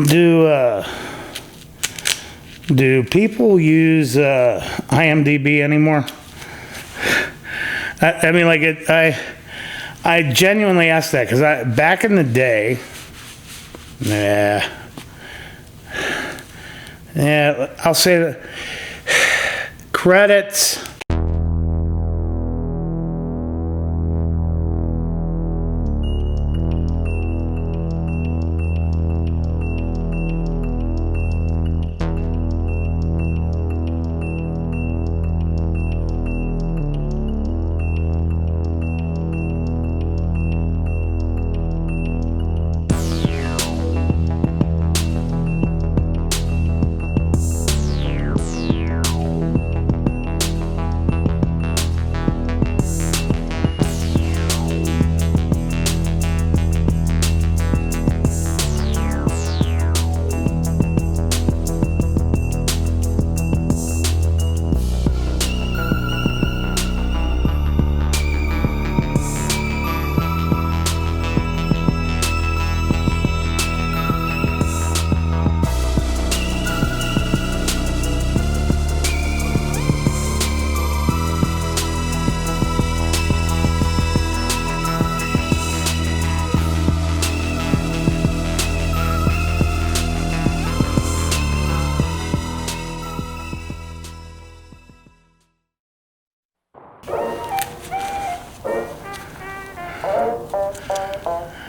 Do people use IMDb anymore? I mean, like I genuinely asked that because back in the day, yeah, I'll say that credits.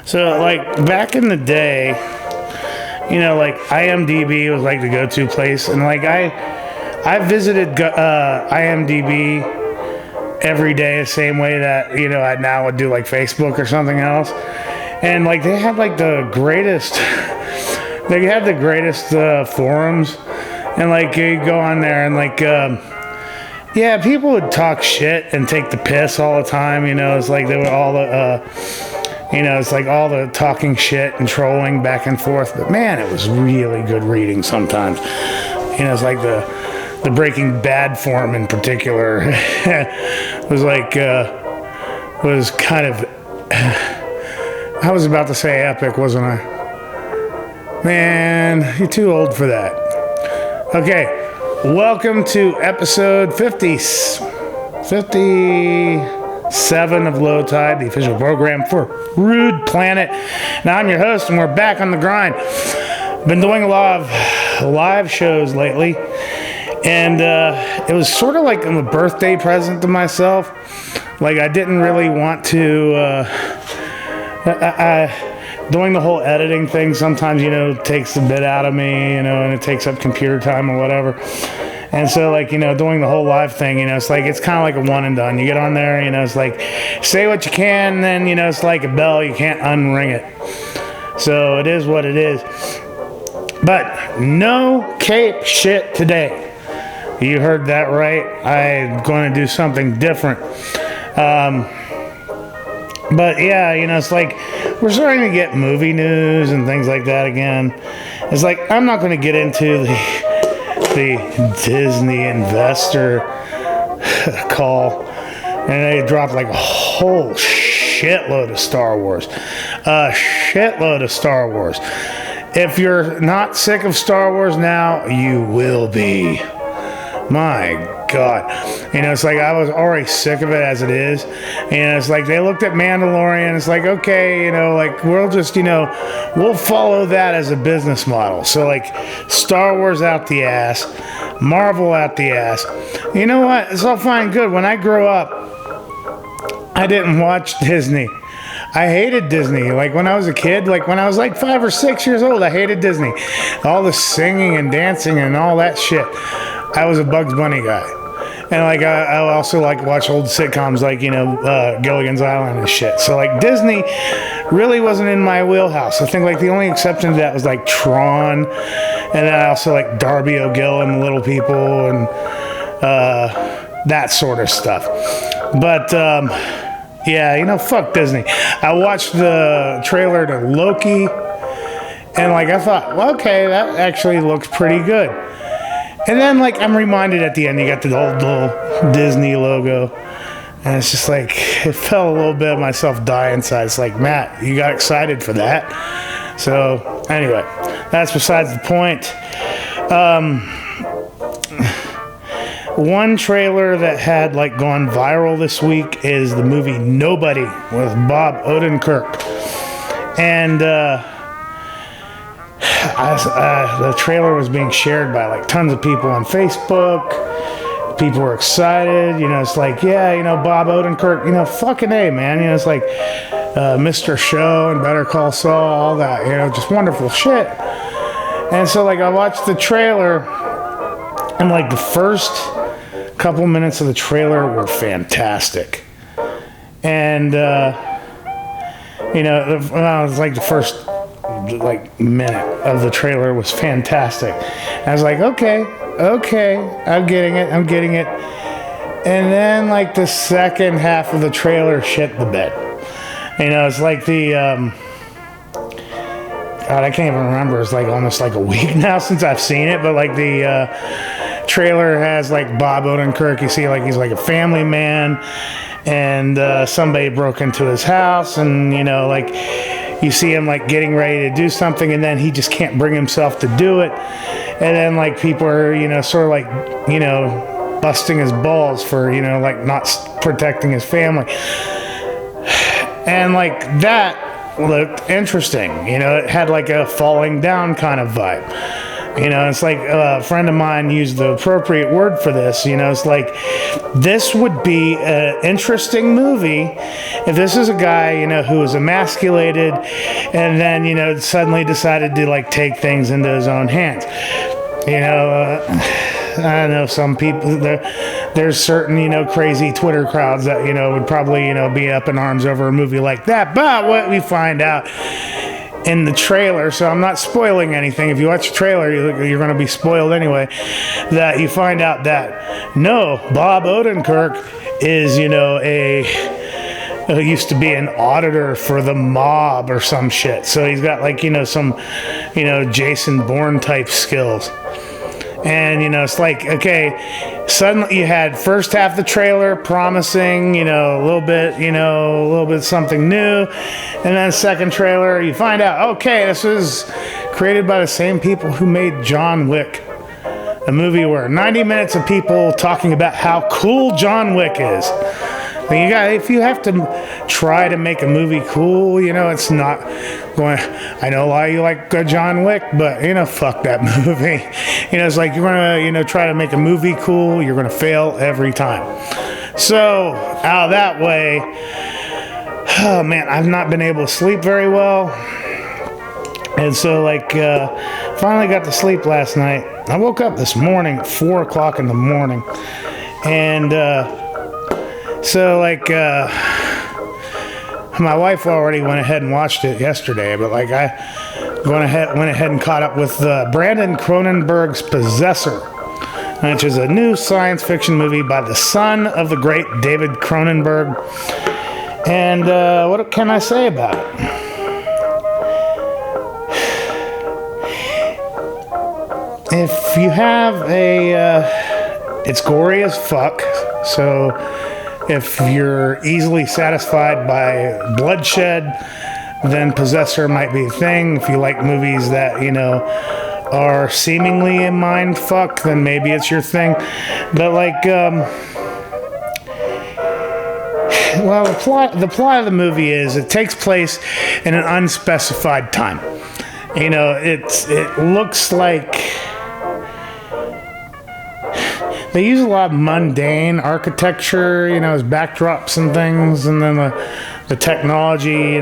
So, like, back in the day, you know, like, IMDb was, like, the go-to place. And, like, I visited IMDb every day the same way that, you know, I now would do, like, Facebook or something else. And, like, they had, like, the greatest... They had the greatest forums. And, like, you go on there and, like... yeah, people would talk shit and take the piss all the time, you know. It's like they were all the... you know, it's like all the talking shit and trolling back and forth. But man, it was really good reading sometimes. You know, it's like the Breaking Bad forum in particular was like, was kind of, I was about to say epic, wasn't I? Man, you're too old for that. Okay, welcome to episode 57 of Low Tide, the official program for Rude Planet. Now, I'm your host, and we're back on the grind. Been doing a lot of live shows lately, and it was sort of like a birthday present to myself. Like, I didn't really want to... doing the whole editing thing sometimes, you know, takes a bit out of me, you know, and it takes up computer time or whatever. And so, like, you know, doing the whole live thing, you know, it's like, it's kind of like a one and done. You get on there, you know, it's like, say what you can, and then, you know, it's like a bell, you can't unring it. So it is what it is. But no cape shit today. You heard that right. I'm going to do something different. But yeah, you know, it's like, we're starting to get movie news and things like that again. It's like, I'm not going to get into the Disney investor call, and they dropped like a whole shitload of Star Wars. If you're not sick of Star Wars now, you will be. My God. You know, it's like I was already sick of it as it is. And it's like they looked at Mandalorian. It's like, okay, you know, like we'll just, you know, we'll follow that as a business model. So like Star Wars out the ass, Marvel out the ass. You know what? It's all fine and good. When I grew up, I didn't watch Disney. I hated Disney. Like when I was a kid, like when I was like 5 or 6 years old, I hated Disney. All the singing and dancing and all that shit. I was a Bugs Bunny guy. And like I also like watch old sitcoms like, you know, Gilligan's Island and shit. So like Disney really wasn't in my wheelhouse. I think like the only exception to that was like Tron, and then I also like Darby O'Gill and the Little People and that sort of stuff. But yeah, you know, fuck Disney. I watched the trailer to Loki, and like I thought, well, okay, that actually looks pretty good. And then, like, I'm reminded at the end, you got the old little Disney logo. And it's just like, it felt a little bit of myself die inside. It's like, Matt, you got excited for that. So, anyway, that's besides the point. One trailer that had like gone viral this week is the movie Nobody with Bob Odenkirk, and the trailer was being shared by like tons of people on Facebook. People were excited, it's like, yeah, Bob Odenkirk, fucking A, man, it's like Mr. Show and Better Call Saul, all that, just wonderful shit. And so like I watched the trailer, and like the first couple minutes of the trailer were fantastic, and it was like the first like minute of the trailer was fantastic. I was like, okay, I'm getting it. And then like the second half of the trailer shit the bed. It's like the God, I can't even remember. It's like almost like a week now since I've seen it, but like the trailer has like Bob Odenkirk. You see like he's like a family man, and somebody broke into his house, and like you see him like getting ready to do something, and then he just can't bring himself to do it, and then like people are sort of like busting his balls for like not protecting his family, and like that looked interesting. It had like a falling down kind of vibe. It's like a friend of mine used the appropriate word for this. It's like this would be an interesting movie if this is a guy, who was emasculated and then, suddenly decided to like take things into his own hands. I know some people, there's certain, crazy Twitter crowds that, would probably, be up in arms over a movie like that. But what we find out in the trailer, so I'm not spoiling anything. If you watch the trailer, you're going to be spoiled anyway. That you find out that no, Bob Odenkirk is, used to be an auditor for the mob or some shit. So he's got like, some, Jason Bourne type skills. And, it's like, okay, suddenly you had first half of the trailer promising, a little bit something new. And then second trailer, you find out, okay, this is created by the same people who made John Wick. A movie where 90 minutes of people talking about how cool John Wick is. If you have to try to make a movie cool, it's not going. I know why you like John Wick, but fuck that movie. It's like you're gonna, try to make a movie cool, you're gonna fail every time. So out that way, oh man, I've not been able to sleep very well, and so like finally got to sleep last night. I woke up this morning at 4 o'clock in the morning, and so like my wife already went ahead and watched it yesterday, but like I went ahead and caught up with Brandon Cronenberg's Possessor, which is a new science fiction movie by the son of the great David Cronenberg. And what can I say about it? If you have it's gory as fuck, so if you're easily satisfied by bloodshed, then Possessor might be a thing. If you like movies that, are seemingly a mind fuck, then maybe it's your thing. But like, well, the plot of the movie is it takes place in an unspecified time. It looks like they use a lot of mundane architecture, as backdrops and things, and then the technology,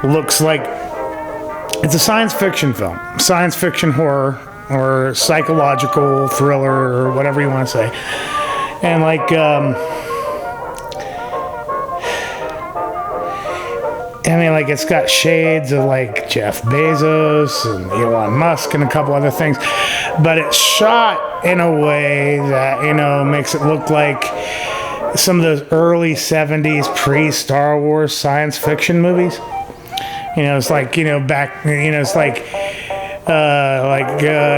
looks like it's a science fiction film, science fiction horror, or psychological thriller, or whatever you want to say. And like, it's got shades of like Jeff Bezos and Elon Musk and a couple other things, but it's shot in a way that, makes it look like some of those early 70s pre-Star Wars science fiction movies. It's like, back, it's like in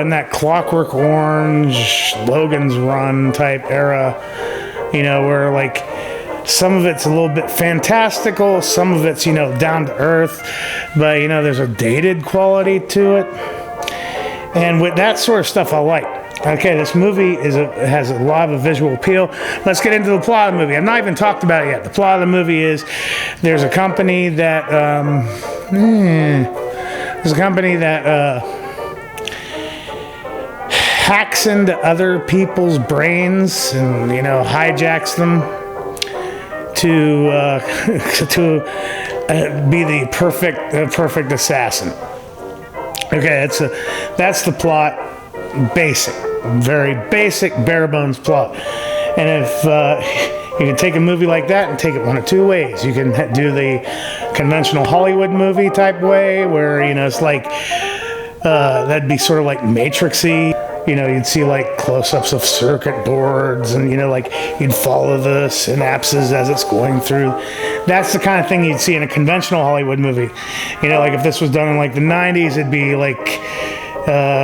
that Clockwork Orange, Logan's Run type era, where like some of it's a little bit fantastical, some of it's, down to earth, but, there's a dated quality to it. And with that sort of stuff, I like. Okay, this movie has a lot of visual appeal. Let's get into the plot of the movie. I've not even talked about it yet. The plot of the movie is there's a company that hacks into other people's brains and hijacks them to be the perfect assassin. Okay, that's the plot. Basic, very basic, bare bones plot. And if you can take a movie like that and take it one of two ways. You can do the conventional Hollywood movie type way, where it's like that'd be sort of like Matrixy. You'd see like close-ups of circuit boards, and like you'd follow the synapses as it's going through. That's the kind of thing you'd see in a conventional Hollywood movie. Like if this was done in like the 90s, it'd be like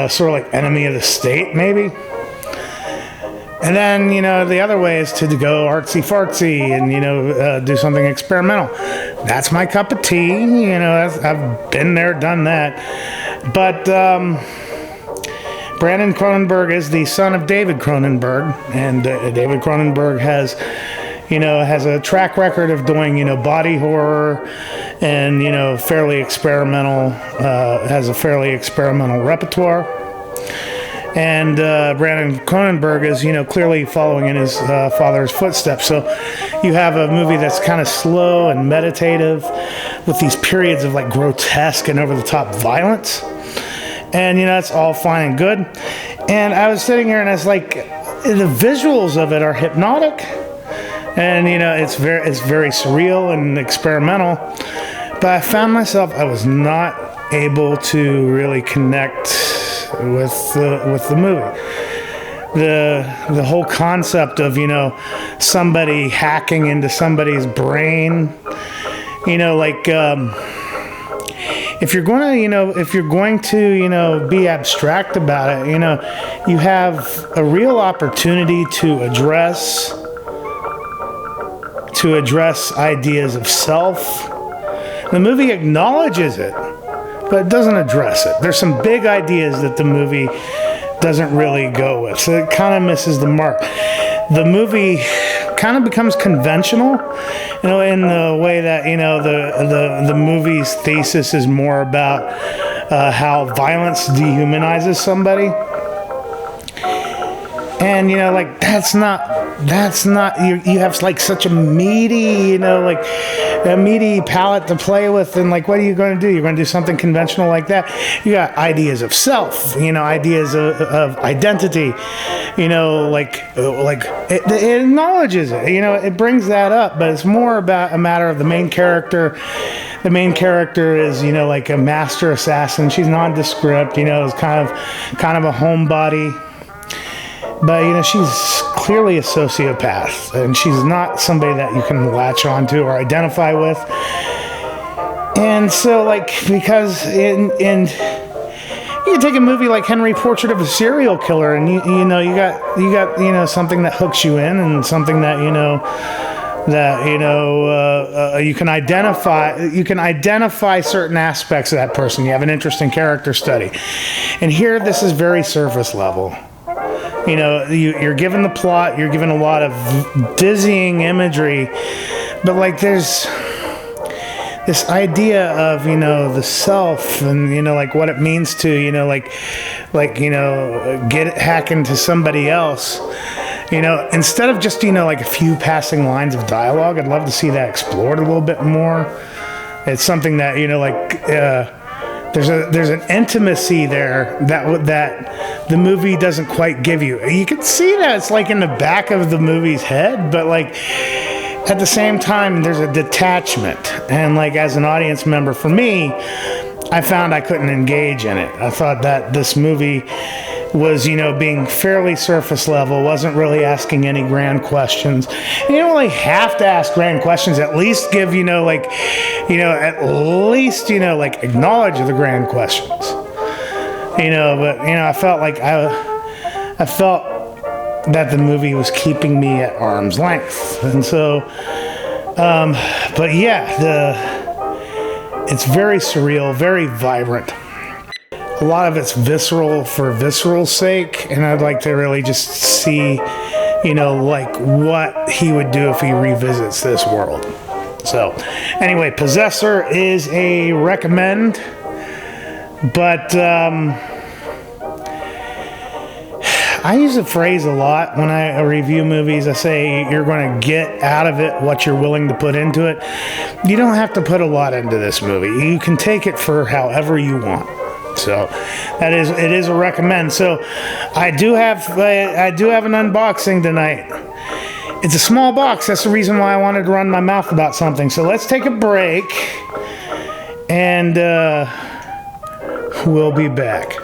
sort of like Enemy of the State, maybe. And then, the other way is to go artsy-fartsy and, do something experimental. That's my cup of tea. I've been there, done that. But Brandon Cronenberg is the son of David Cronenberg. And David Cronenberg has a track record of doing, body horror and, fairly experimental, has a fairly experimental repertoire. And Brandon Cronenberg is, clearly following in his father's footsteps. So you have a movie that's kind of slow and meditative with these periods of like grotesque and over-the-top violence. And, it's all fine and good. And I was sitting here and I was like, the visuals of it are hypnotic. And, it's very surreal and experimental. But I found myself, I was not able to really connect with the movie. The whole concept of somebody hacking into somebody's brain, if you're going to be abstract about it, you have a real opportunity to address ideas of self. The movie acknowledges it, but it doesn't address it. There's some big ideas that the movie doesn't really go with, so it kind of misses the mark. The movie kind of becomes conventional, in the way that the movie's thesis is more about how violence dehumanizes somebody, and that's not you have like such a meaty a meaty palette to play with, and like what are you going to do? You're going to do something conventional like that? You got ideas of self, ideas of identity, it acknowledges it, it brings that up, but it's more about a matter of the main character. The main character is like a master assassin. She's nondescript, is kind of a homebody. But, she's clearly a sociopath, and she's not somebody that you can latch onto or identify with. And so, because you take a movie like Henry, Portrait of a Serial Killer, and you got something that hooks you in, and something that you can identify certain aspects of that person. You have an interesting character study. And here, this is very surface level. You're given the plot, you're given a lot of dizzying imagery, but there's this idea of the self, and what it means to hack into somebody else. Instead of just a few passing lines of dialogue, I'd love to see that explored a little bit more. It's something that there's an intimacy there that the movie doesn't quite give you. You can see that it's in the back of the movie's head, but at the same time there's a detachment, and as an audience member, for me, I found I couldn't engage in it. I thought that this movie was, being fairly surface level, wasn't really asking any grand questions. And you don't really have to ask grand questions. At least give, acknowledge the grand questions. But I felt I felt that the movie was keeping me at arm's length, and so, but yeah, it's very surreal, very vibrant. a lot of it's visceral for visceral's sake, and I'd like to really just see, you know, like what he would do if he revisits this world. So, anyway, Possessor is a recommend, but I use the phrase a lot when I review movies. I say you're going to get out of it what you're willing to put into it. You don't have to put a lot into this movie. You can take it for however you want. So it is a recommend. So I do have an unboxing tonight. It's a small box. That's the reason why I wanted to run my mouth about something. So let's take a break, and we'll be back.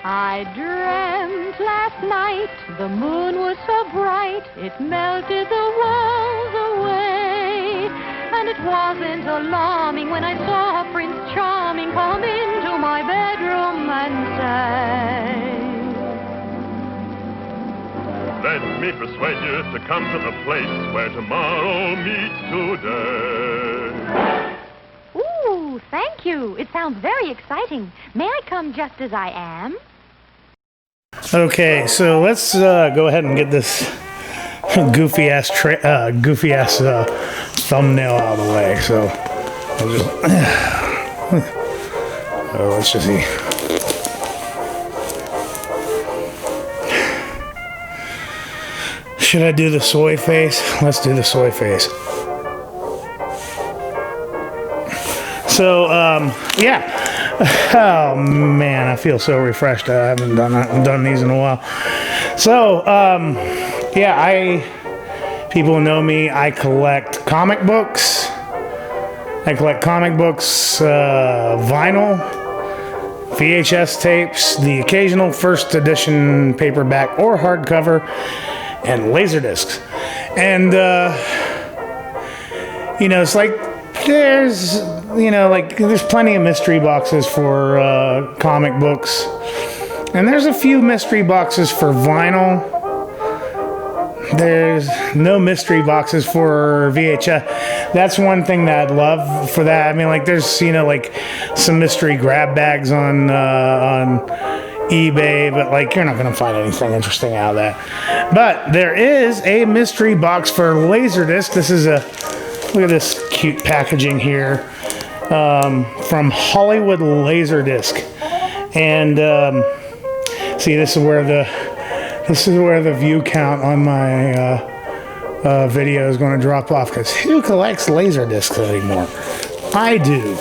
I dreamt last night the moon was so bright it melted the walls away, and it wasn't alarming when I saw Prince Charming come into my bedroom and say, "Let me persuade you to come to the place where tomorrow meets today." "Ooh, thank you. It sounds very exciting. May I come just as I am?" Okay, so let's go ahead and get this goofy ass thumbnail out of the way. So I'll just let's just see. Should I do the soy face? Let's do the soy face. So yeah. Oh man, I feel so refreshed. I haven't done these in a while. So yeah, people who know me, I collect comic books. Vinyl, VHS tapes, the occasional first edition paperback or hardcover, and Laserdiscs. And you know, it's like there's plenty of mystery boxes for comic books, and there's a few mystery boxes for vinyl. There's no mystery boxes for VHS. That's one thing that I'd love for that. I mean, like there's like some mystery grab bags on eBay, but like you're not gonna find anything interesting out of that. But there is a mystery box for Laserdisc. This is look at this cute packaging here from Hollywood Laserdisc, and see, this is where the view count on my video is going to drop off, because who collects Laserdiscs anymore? I do.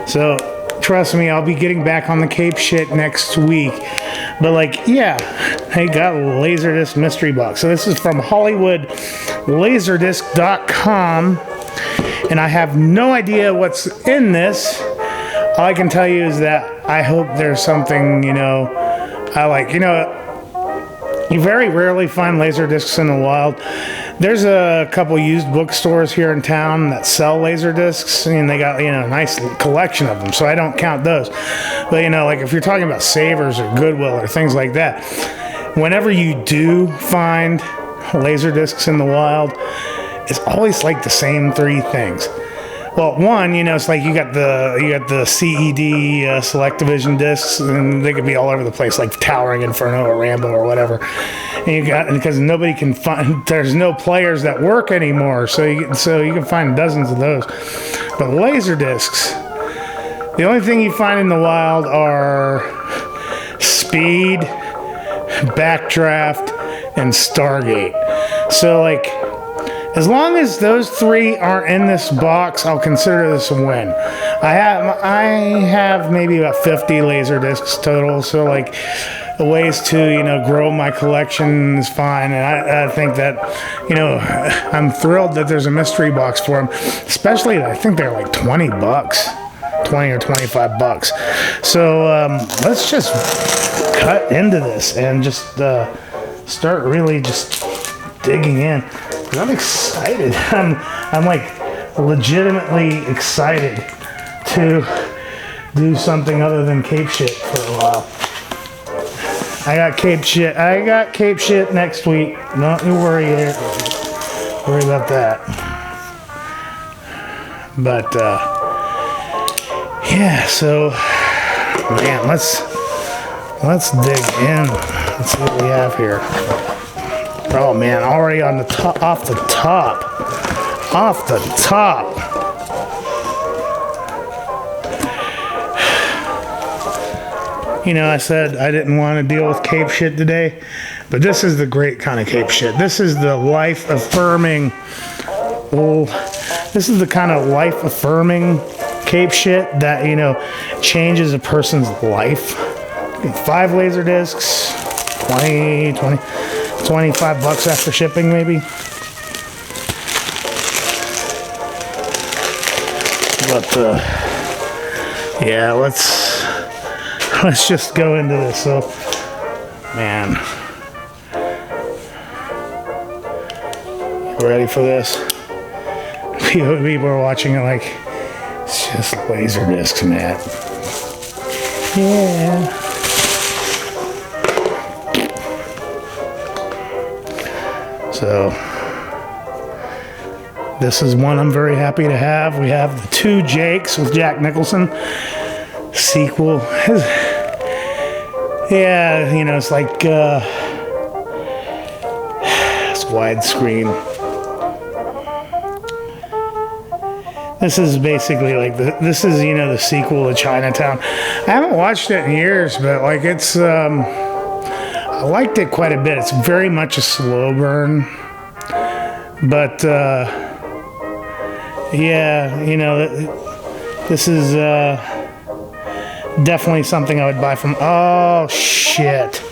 So trust me, I'll be getting back on the Cape shit next week. But like, yeah, I got a Laserdisc mystery box. So this is from HollywoodLaserdisc.com, and I have no idea what's in this. All I can tell you is that I hope there's something, I like. You very rarely find Laserdiscs in the wild. There's a couple used bookstores here in town that sell Laserdiscs, and they got, a nice collection of them, so I don't count those. But, like if you're talking about Savers or Goodwill or things like that, whenever you do find Laserdiscs in the wild, it's always like the same three things. Well, one, it's like you got the CED Select Division discs, and they could be all over the place, like Towering Inferno or Rambo or whatever. And because nobody can find, there's no players that work anymore, so you can find dozens of those. But Laserdiscs, the only thing you find in the wild are Speed, Backdraft, and Stargate. So like, as long as those three aren't in this box, I'll consider this a win. I have maybe about 50 Laserdiscs total, so like ways to grow my collection is fine. And I think that I'm thrilled that there's a mystery box for them, especially I think they're like $20, 20 or 25 bucks. So let's just cut into this and just start really just digging in. I'm excited. I'm like legitimately excited to do something other than Cape shit for a while. I got Cape shit next week. Don't you worry about that. But yeah, so man, let's dig in. Let's see what we have here. Oh man, already on the top, off the top. You know, I said I didn't want to deal with cape shit today, but this is the great kind of cape shit. This is the life-affirming, this is the kind of life-affirming cape shit that, you know, changes a person's life. 5 laser discs, 25 bucks after shipping, maybe. But yeah, let's just go into this. So, man, you ready for this? People are watching it like it's just laser discs, man. Yeah. So this is one I'm very happy to have. We have The Two Jakes with Jack Nicholson. Sequel. Yeah, you know, it's like it's widescreen. This is basically like this is, you know, the sequel to Chinatown. I haven't watched it in years, but like it's I liked it quite a bit. It's very much a slow burn, but yeah, you know, this is definitely something I would buy from. Oh shit.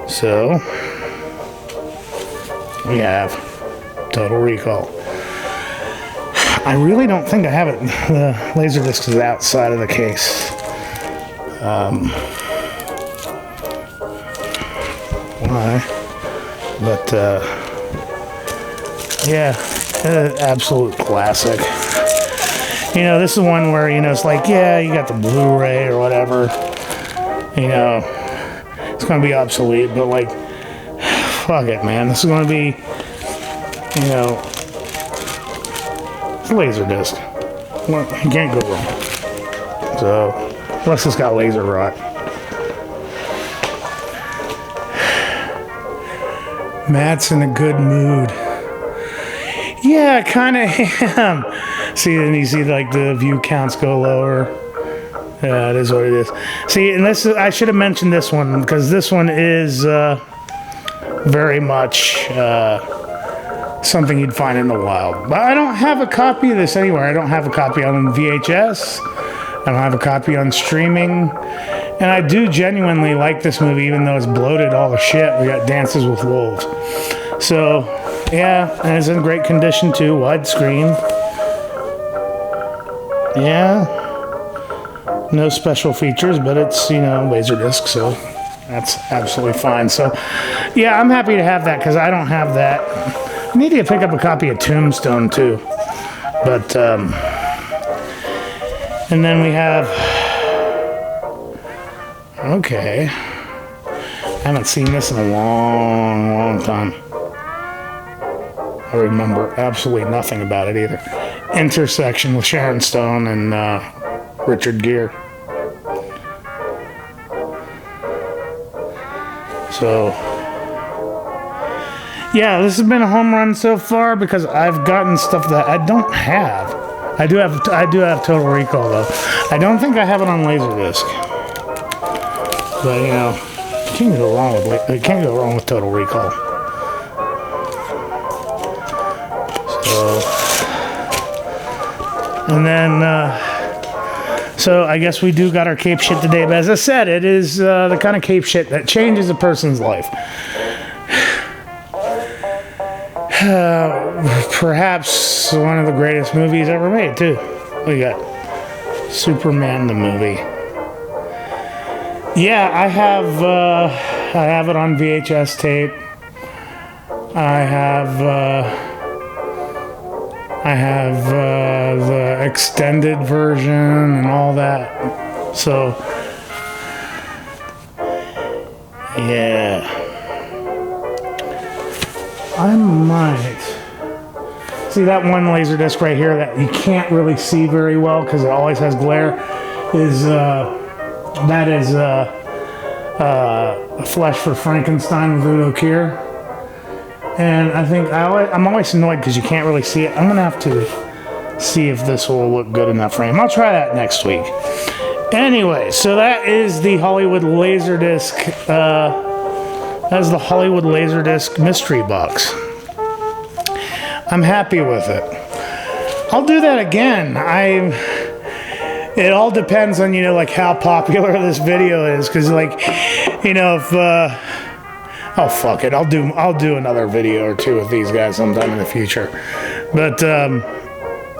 So we have Total Recall. I really don't think I have it. The Laserdisc is outside of the case. Why? But yeah, absolute classic. You know, this is one where, you know, it's like, yeah, you got the Blu-ray or whatever. You know, it's going to be obsolete, but like, fuck it, man. This is going to be, you know, it's a Laserdisc. Well, you can't go wrong. So, unless it's got laser rot. Matt's in a good mood. Yeah, I kind of am. See, and you see like the view counts go lower. Yeah, it is what it is. See, and this is, I should have mentioned this one because this one is very much something you'd find in the wild. But I don't have a copy of this anywhere. I don't have a copy on VHS. I don't have a copy on streaming. And I do genuinely like this movie, even though it's bloated all the shit. We got Dances with Wolves. So, yeah, and it's in great condition too, widescreen. Yeah. No special features, but it's, you know, Laserdisc, so that's absolutely fine. So, yeah, I'm happy to have that because I don't have that. I need to pick up a copy of Tombstone too. But, and then we have, okay, I haven't seen this in a long time. I remember absolutely nothing about it either. Intersection with Sharon Stone and Richard Gere. So, yeah, this has been a home run so far because I've gotten stuff that I don't have. I do have Total Recall though. I don't think I have it on Laserdisc. But you know, you can't go wrong with Total Recall. So, and then, so I guess we do got our cape shit today. But as I said, it is the kind of cape shit that changes a person's life. Perhaps one of the greatest movies ever made, too. We got Superman the movie. Yeah, I have it on VHS tape. I have the extended version and all that. So, yeah. I might. See that one Laserdisc right here that you can't really see very well because it always has glare, is that is a Flesh for Frankenstein with Udo Kier. And I think I'm always annoyed because you can't really see it. I'm going to have to see if this will look good in that frame. I'll try that next week. Anyway, so that is the Hollywood Laserdisc. That's the Hollywood Laserdisc mystery box. I'm happy with it. I'll do that again. It all depends on, like how popular this video is, because if oh fuck it, I'll do another video or two with these guys sometime in the future. But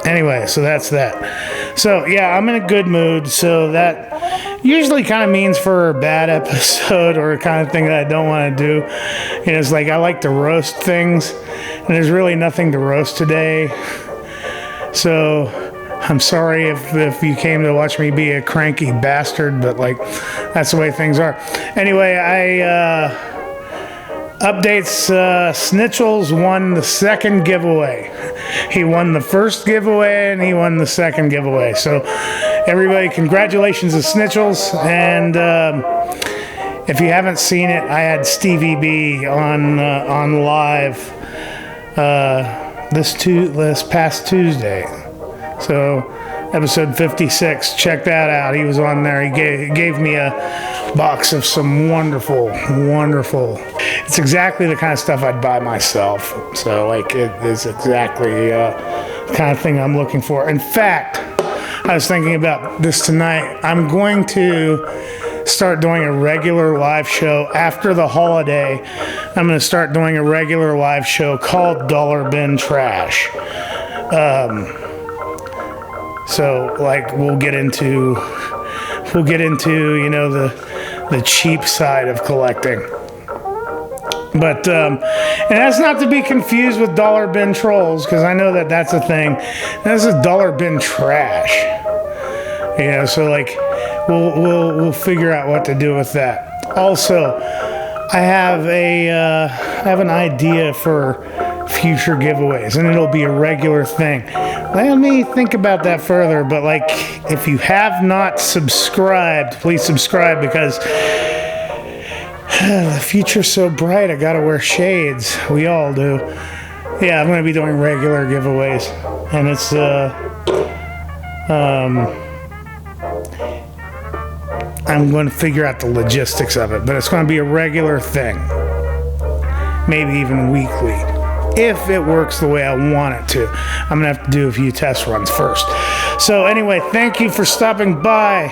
anyway, so that's that. So yeah, I'm in a good mood. So that usually kind of means for a bad episode or a kind of thing that I don't want to do. It's like I like to roast things, and there's really nothing to roast today. So I'm sorry if you came to watch me be a cranky bastard, but that's the way things are. Anyway, updates. Snitchels won the second giveaway. He won the first giveaway and he won the second giveaway. So everybody, congratulations to Snitchels. And if you haven't seen it, I had Stevie B on live this past Tuesday. So episode 56, check that out. He was on there. He gave me a box of some wonderful, it's exactly the kind of stuff I'd buy myself. So it is exactly the kind of thing I'm looking for. In fact, I was thinking about this tonight. I'm going to start doing a regular live show after the holiday. I'm going to start doing a regular live show called Dollar Bin Trash. So we'll get into the cheap side of collecting. But and that's not to be confused with Dollar Bin Trolls, because I know that's a thing. This is Dollar Bin Trash. So we'll figure out what to do with that. Also, I have an idea for future giveaways, and it'll be a regular thing. Let me think about that further, but if you have not subscribed, please subscribe, because the future's so bright. I gotta wear shades. We all do. Yeah, I'm gonna be doing regular giveaways, and it's I'm going to figure out the logistics of it, but it's going to be a regular thing, maybe even weekly, if it works the way I want it to. I'm going to have to do a few test runs first. So anyway, thank you for stopping by.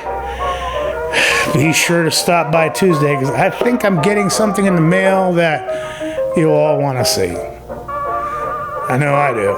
Be sure to stop by Tuesday, because I think I'm getting something in the mail that you'll all want to see. I know I do.